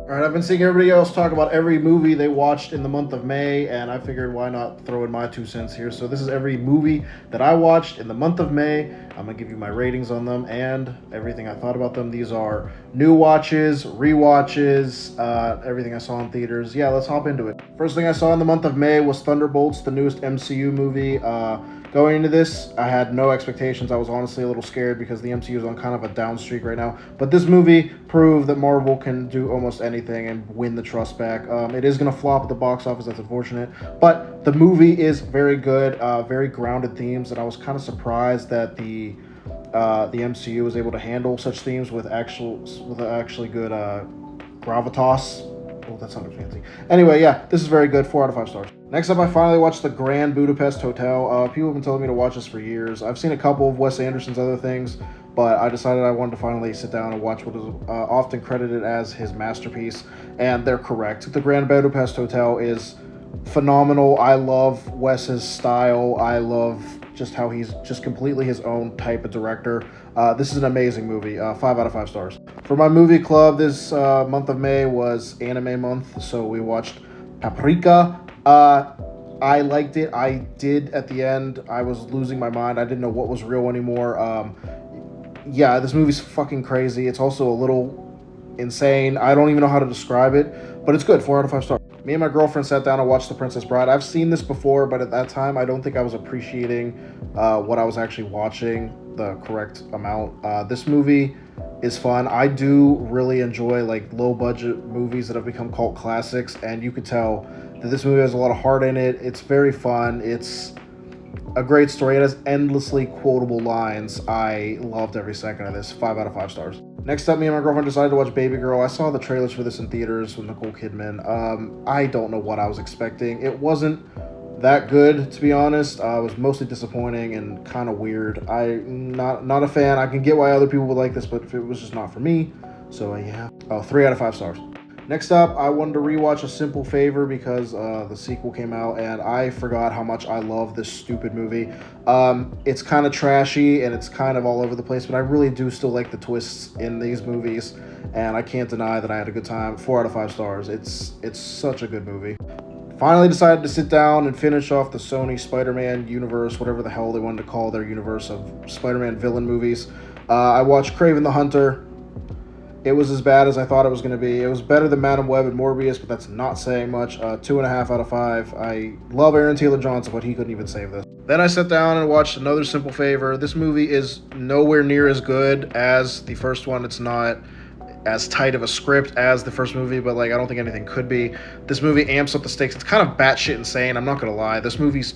All right, I've been seeing everybody else talk about every movie they watched in the month of May, and I figured why not throw in my 2 cents here. So this is every movie that I watched in the month of May. I'm gonna give you my ratings on them and everything I thought about them. These are new watches, rewatches, everything I saw in theaters. Yeah, let's hop into it. First thing I saw in the month of May was Thunderbolts, the newest MCU movie. Going into this, I had no expectations. I was honestly a little scared because the MCU is on kind of a down streak right now. But this movie proved that Marvel can do almost anything and win the trust back. It is going to flop at the box office. That's unfortunate. But the movie is very good, very grounded themes. And I was kind of surprised that the MCU was able to handle such themes with actually good gravitas. Oh, that sounded fancy. Anyway, yeah, this is very good. 4 out of 5 stars. Next up, I finally watched The Grand Budapest Hotel. People have been telling me to watch this for years. I've seen a couple of Wes Anderson's other things, but I decided I wanted to finally sit down and watch what is often credited as his masterpiece, and they're correct. The Grand Budapest Hotel is phenomenal. I love Wes's style. I love just how he's just completely his own type of director. This is an amazing movie. 5 out of 5 stars. For my movie club, this month of May was anime month, so we watched Paprika. I liked it. I did at the end. I was losing my mind. I didn't know what was real anymore. Yeah, this movie's fucking crazy. It's also a little insane. I don't even know how to describe it, but it's good. 4 out of 5 stars. Me and my girlfriend sat down and watched The Princess Bride. I've seen this before, but at that time, I don't think I was appreciating what I was actually watching, the correct amount. This movie is fun. I do really enjoy like low budget movies that have become cult classics, and you could tell that this movie has a lot of heart in it. It's very fun. It's a great story. It has endlessly quotable lines. I loved every second of this. 5 out of 5 stars. Next up, me and my girlfriend decided to watch Baby Girl. I saw the trailers for this in theaters with Nicole Kidman. I don't know what I was expecting. It wasn't that good, to be honest. It was mostly disappointing and kind of weird. I'm not a fan. I can get why other people would like this, but it was just not for me. So yeah. 3 out of 5 stars. Next up, I wanted to rewatch A Simple Favor because the sequel came out, and I forgot how much I love this stupid movie. It's kind of trashy, and it's kind of all over the place, but I really do still like the twists in these movies, and I can't deny that I had a good time. 4 out of 5 stars. It's such a good movie. Finally decided to sit down and finish off the Sony Spider-Man universe, whatever the hell they wanted to call their universe of Spider-Man villain movies. I watched Kraven the Hunter. It was as bad as I thought it was going to be. It was better than Madam Web and Morbius, but that's not saying much. 2.5 out of 5. I love Aaron Taylor Johnson, but he couldn't even save this. Then I sat down and watched Another Simple Favor. This movie is nowhere near as good as the first one. It's not as tight of a script as the first movie, but like I don't think anything could be. This movie amps up the stakes. It's kind of batshit insane. I'm not going to lie. This movie's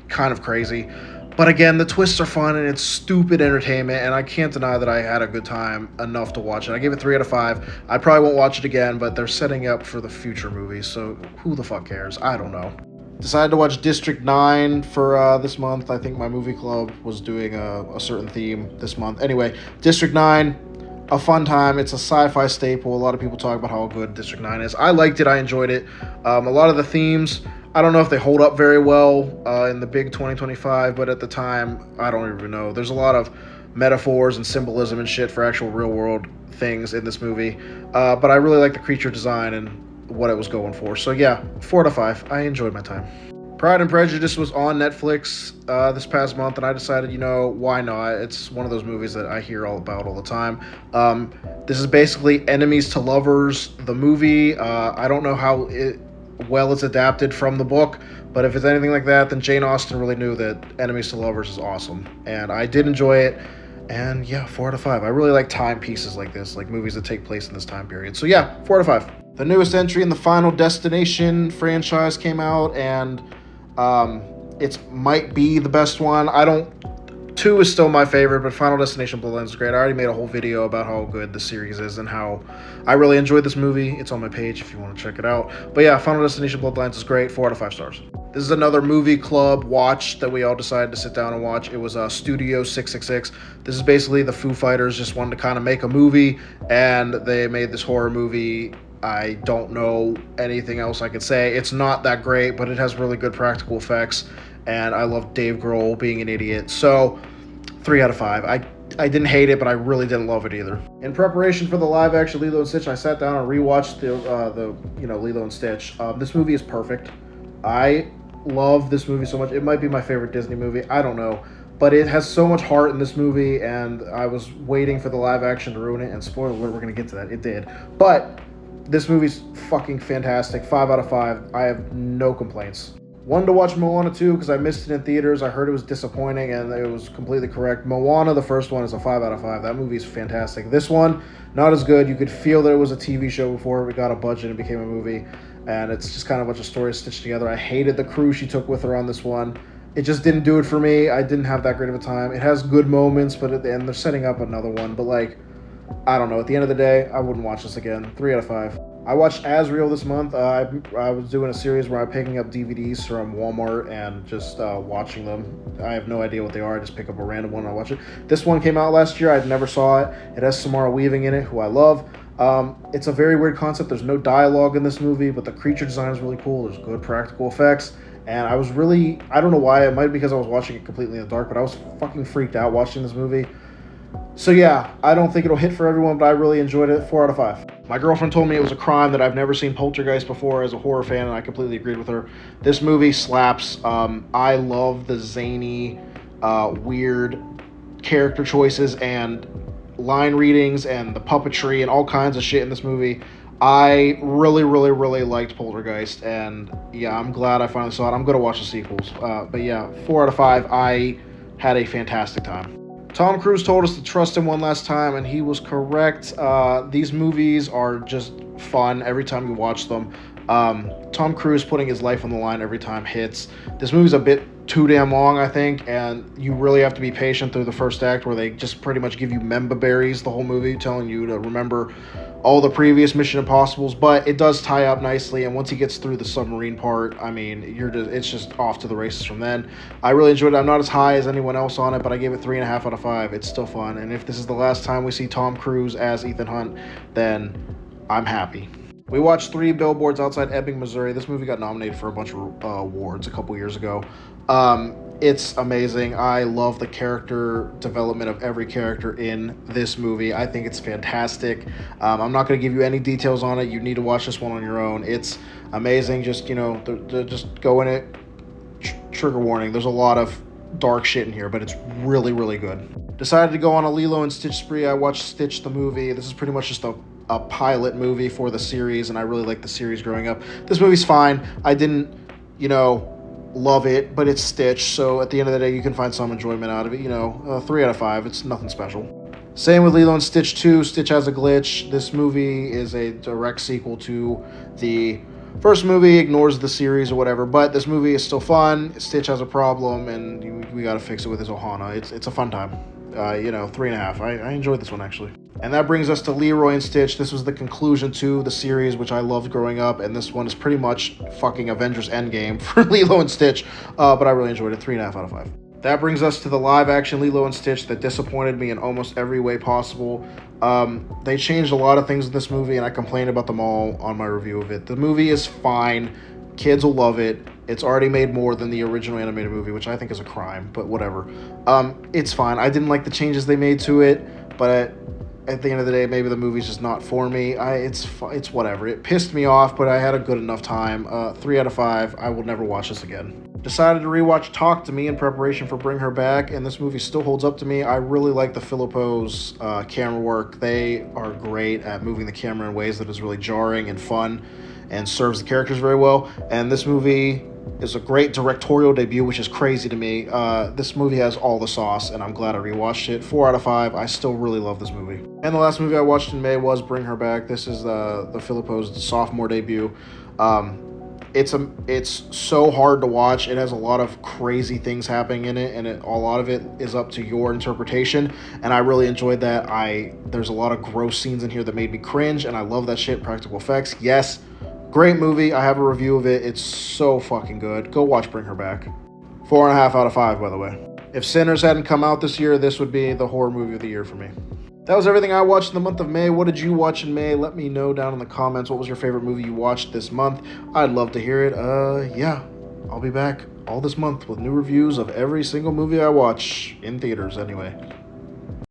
kind of crazy. But again, the twists are fun and it's stupid entertainment, and I can't deny that I had a good time enough to watch it. I gave it 3 out of 5. I probably won't watch it again, but they're setting up for the future movies, so who the fuck cares? I don't know. Decided to watch District 9 for this month. I think my movie club was doing a certain theme this month. Anyway, District 9, a fun time. It's a sci-fi staple. A lot of people talk about how good District 9 is. I liked it. I enjoyed it. A lot of the themes, I don't know if they hold up very well in the big 2025, but at the time, I don't even know. There's a lot of metaphors and symbolism and shit for actual real world things in this movie. But I really like the creature design and what it was going for. So yeah, 4 out of 5. I enjoyed my time. Pride and Prejudice was on Netflix this past month, and I decided, why not? It's one of those movies that I hear all about all the time. This is basically enemies to lovers, the movie. I don't know how well it's adapted from the book, but if it's anything like that, then Jane Austen really knew that enemies to lovers is awesome, and I did enjoy it. And yeah, 4 out of 5. I really like timepieces like this, like movies that take place in this time period. So yeah, 4 out of 5. The newest entry in the Final Destination franchise came out, and it might be the best one. 2 is still my favorite, but Final Destination Bloodlines is great. I already made a whole video about how good the series is and how I really enjoyed this movie. It's on my page if you want to check it out. But yeah, Final Destination Bloodlines is great. 4 out of 5 stars. This is another movie club watch that we all decided to sit down and watch. It was Studio 666. This is basically the Foo Fighters just wanted to kind of make a movie, and they made this horror movie. I don't know anything else I could say. It's not that great, but it has really good practical effects, and I love Dave Grohl being an idiot. So 3 out of 5. I didn't hate it, but I really didn't love it either. In preparation for the live action Lilo and Stitch, I sat down and rewatched the Lilo and Stitch. This movie is perfect. I love this movie so much. It might be my favorite Disney movie. I don't know, but it has so much heart in this movie, and I was waiting for the live action to ruin it. And spoiler alert, we're gonna get to that. It did, but this movie's fucking fantastic. 5 out of 5. I have no complaints. Wanted to watch Moana 2 because I missed it in theaters. I heard it was disappointing, and it was completely correct. Moana, the first one, is a 5 out of 5. That movie is fantastic. This one, not as good. You could feel that it was a TV show before it got a budget and became a movie, and it's just kind of a bunch of stories stitched together. I hated the crew she took with her on this one. It just didn't do it for me. I didn't have that great of a time. It has good moments, but at the end, they're setting up another one. But, like, I don't know. At the end of the day, I wouldn't watch this again. 3 out of 5. I watched Asriel this month. I was doing a series where I'm picking up DVDs from Walmart and just watching them. I have no idea what they are. I just pick up a random one and I watch it. This one came out last year. I never saw it. It has Samara Weaving in it, who I love. It's a very weird concept. There's no dialogue in this movie, but the creature design is really cool. There's good practical effects. And I was really, I don't know why. It might be because I was watching it completely in the dark, but I was fucking freaked out watching this movie. So yeah, I don't think it'll hit for everyone, but I really enjoyed it. 4 out of 5. My girlfriend told me it was a crime that I've never seen Poltergeist before as a horror fan, and I completely agreed with her. This movie slaps. I love the zany, weird character choices and line readings and the puppetry and all kinds of shit in this movie. I really, really, really liked Poltergeist, and yeah, I'm glad I finally saw it. I'm going to watch the sequels. But yeah, 4 out of 5. I had a fantastic time. Tom Cruise told us to trust him one last time, and he was correct. These movies are just fun every time you watch them. Tom Cruise putting his life on the line every time hits. This movie's a bit too damn long, I think, and you really have to be patient through the first act where they just pretty much give you member berries the whole movie, telling you to remember all the previous Mission Impossibles, but it does tie up nicely, and once he gets through the submarine part, I mean, it's just off to the races from then. I really enjoyed it. I'm not as high as anyone else on it, but I gave it 3.5 out of 5. It's still fun, and if this is the last time we see Tom Cruise as Ethan Hunt, then I'm happy. We watched 3 Billboards Outside Ebbing, Missouri. This movie got nominated for a bunch of awards a couple years ago. It's amazing. I love the character development of every character in this movie. I think it's fantastic. I'm not going to give you any details on it. You need to watch this one on your own. It's amazing. Just, just go in it. Trigger warning. There's a lot of dark shit in here, but it's really, really good. Decided to go on a Lilo and Stitch spree. I watched Stitch the movie. This is pretty much just a pilot movie for the series, and I really liked the series growing up. This movie's fine. I didn't, love it, but it's Stitch, so at the end of the day, you can find some enjoyment out of it. 3 out of 5. It's nothing special. Same with Lilo and Stitch 2. Stitch has a glitch. This movie is a direct sequel to the first movie, ignores the series or whatever, but this movie is still fun. Stitch has a problem, and we gotta fix it with his Ohana. It's a fun time. 3.5. I enjoyed this one, actually. And that brings us to Leroy and Stitch. This was the conclusion to the series, which I loved growing up, and this one is pretty much fucking Avengers Endgame for Lilo and Stitch, but I really enjoyed it. 3.5 out of 5. That brings us to the live-action Lilo and Stitch that disappointed me in almost every way possible. They changed a lot of things in this movie, and I complained about them all on my review of it. The movie is fine. Kids will love it. It's already made more than the original animated movie, which I think is a crime, but whatever. It's fine. I didn't like the changes they made to it, but at the end of the day, maybe the movie's just not for me. It's whatever. It pissed me off, but I had a good enough time. 3 out of 5. I will never watch this again. Decided to rewatch Talk to Me in preparation for Bring Her Back, and this movie still holds up to me. I really like the Philippos camera work. They are great at moving the camera in ways that is really jarring and fun and serves the characters very well. And this movie is a great directorial debut, which is crazy to me. This movie has all the sauce, and I'm glad I rewatched it. 4 out of 5. I still really love this movie. And the last movie I watched in May was Bring Her Back. This is the Philippos' sophomore debut. It's so hard to watch. It has a lot of crazy things happening in it, and a lot of it is up to your interpretation, and I really enjoyed that. There's a lot of gross scenes in here that made me cringe, and I love that shit. Practical effects, yes. Great movie. I have a review of it. It's so fucking good. Go watch Bring Her Back. 4.5 out of 5, by the way. If Sinners hadn't come out this year, this would be the horror movie of the year for me. That was everything I watched in the month of May. What did you watch in May? Let me know down in the comments. What was your favorite movie you watched this month? I'd love to hear it. Yeah, I'll be back all this month with new reviews of every single movie I watch in theaters anyway.